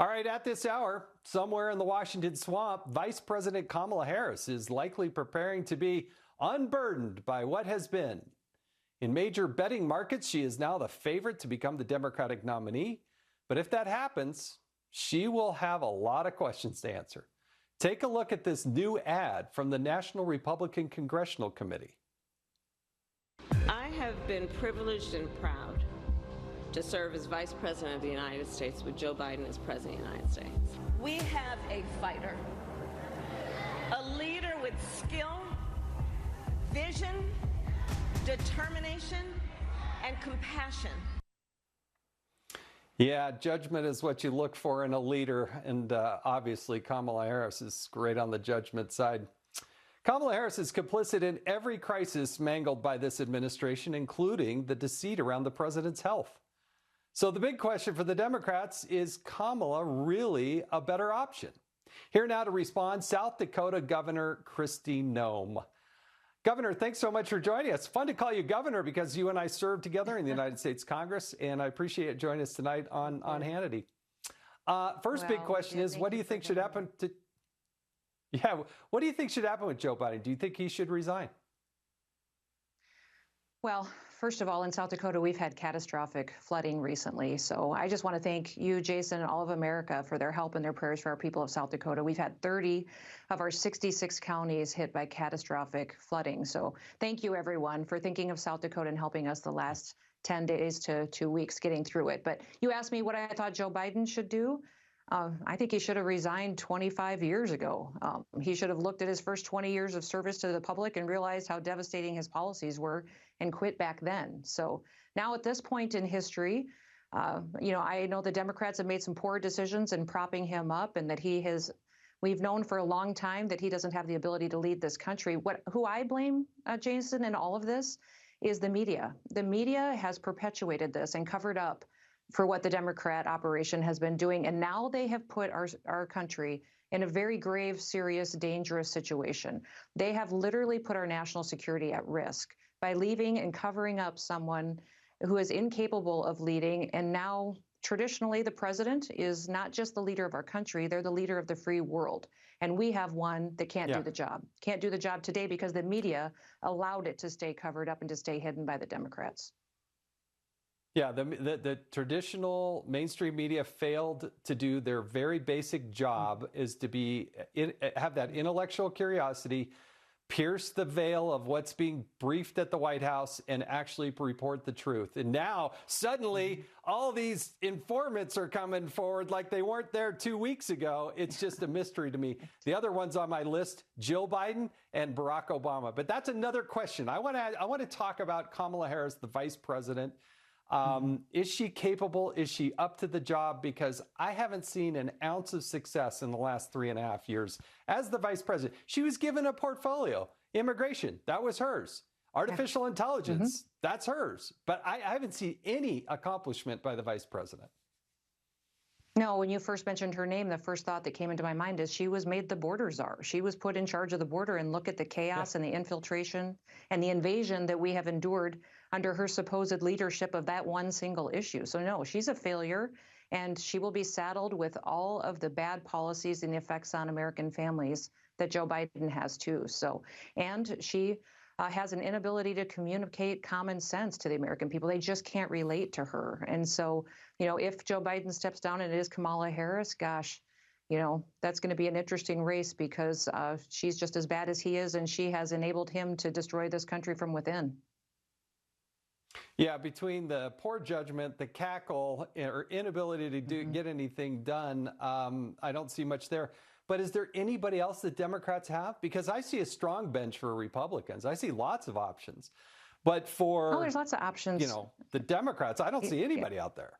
All right, at this hour, somewhere in the Washington swamp, Vice President Kamala Harris is likely preparing to be unburdened by what has been. In major betting markets, she is now the favorite to become the Democratic nominee. But if that happens, she will have a lot of questions to answer. Take a look at this new ad from the National Republican Congressional Committee. I have been privileged and proud to serve as Vice President of the United States with Joe Biden as President of the United States. We have a fighter, a leader with skill, vision, determination, and compassion. Yeah, judgment is what you look for in a leader, and obviously Kamala Harris is great on the judgment side. Kamala Harris is complicit in every crisis mangled by this administration, including the deceit around the president's health. So the big question for the Democrats is Kamala really a better option? Here now to respond, South Dakota Governor Kristi Noem. Governor, thanks so much for joining us. Fun to call you Governor because you and I served together in the United States Congress, and I appreciate you joining us tonight on Hannity. First big question is, what do you think should happen to... Yeah, what do you think should happen with Joe Biden? Do you think he should resign? Well, first of all, in South Dakota, we've had catastrophic flooding recently. So I just want to thank you, Jason, and all of America for their help and their prayers for our people of South Dakota. We've had 30 of our 66 counties hit by catastrophic flooding. So thank you, everyone, for thinking of South Dakota and helping us the last 10 days to 2 weeks getting through it. But you asked me what I thought Joe Biden should do. I think he should have resigned 25 years ago. He should have looked at his first 20 years of service to the public and realized how devastating his policies were and quit back then. So now at this point in history, I know the Democrats have made some poor decisions in propping him up, and that we've known for a long time that he doesn't have the ability to lead this country. Who I blame, Jason, in all of this is the media. The media has perpetuated this and covered up for what the Democrat operation has been doing. And now they have put our country in a very grave, serious, dangerous situation. They have literally put our national security at risk by leaving and covering up someone who is incapable of leading. And now, traditionally, the president is not just the leader of our country, they're the leader of the free world. And we have one that can't do the job. Can't do the job today because the media allowed it to stay covered up and to stay hidden by the Democrats. Yeah, the traditional mainstream media failed to do their very basic job, is to have that intellectual curiosity, pierce the veil of what's being briefed at the White House, and actually report the truth. And now, suddenly, all these informants are coming forward like they weren't there 2 weeks ago. It's just a mystery to me. The other ones on my list, Jill Biden and Barack Obama. But that's another question. I want to talk about Kamala Harris, the vice president. Is she capable? Is she up to the job? Because I haven't seen an ounce of success in the last 3.5 years as the vice president. She was given a portfolio. Immigration, that was hers. Artificial intelligence, that's hers. But I haven't seen any accomplishment by the vice president. No, when you first mentioned her name, the first thought that came into my mind is she was made the border czar. She was put in charge of the border, and look at the chaos and the infiltration and the invasion that we have endured under her supposed leadership of that one single issue. So no, she's a failure, and she will be saddled with all of the bad policies and the effects on American families that Joe Biden has too. So, and she has an inability to communicate common sense to the American people. They just can't relate to her. And so, if Joe Biden steps down and it is Kamala Harris, gosh, that's going to be an interesting race because she's just as bad as he is, and she has enabled him to destroy this country from within. Yeah, between the poor judgment, the cackle, or inability to get anything done, I don't see much there. But is there anybody else that Democrats have? Because I see a strong bench for Republicans. I see lots of options. But for there's lots of options. The Democrats, I don't see anybody out there.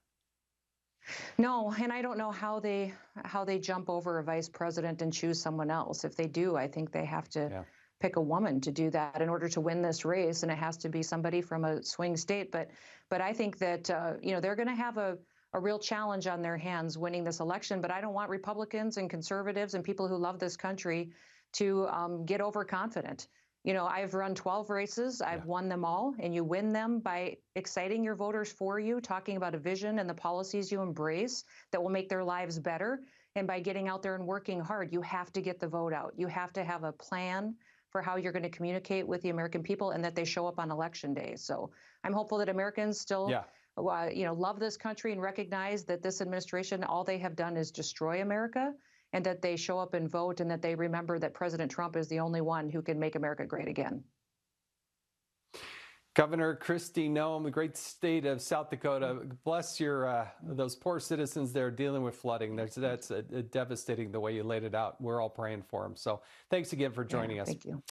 No, and I don't know how they jump over a vice president and choose someone else. If they do, I think they have to pick a woman to do that in order to win this race, and it has to be somebody from a swing state. But I think that they're going to have a real challenge on their hands winning this election. But I don't want Republicans and conservatives and people who love this country to get overconfident. You know, I've run 12 races. I've won them all, and you win them by exciting your voters for you, talking about a vision and the policies you embrace that will make their lives better. And by getting out there and working hard, you have to get the vote out. You have to have a plan for how you're going to communicate with the American people and that they show up on election day. So I'm hopeful that Americans still love this country and recognize that this administration, all they have done is destroy America, and that they show up and vote, and that they remember that President Trump is the only one who can make America great again. Governor Kristi Noem, the great state of South Dakota, bless your those poor citizens there dealing with flooding. That's devastating the way you laid it out. We're all praying for them. So thanks again for joining us. Thank you.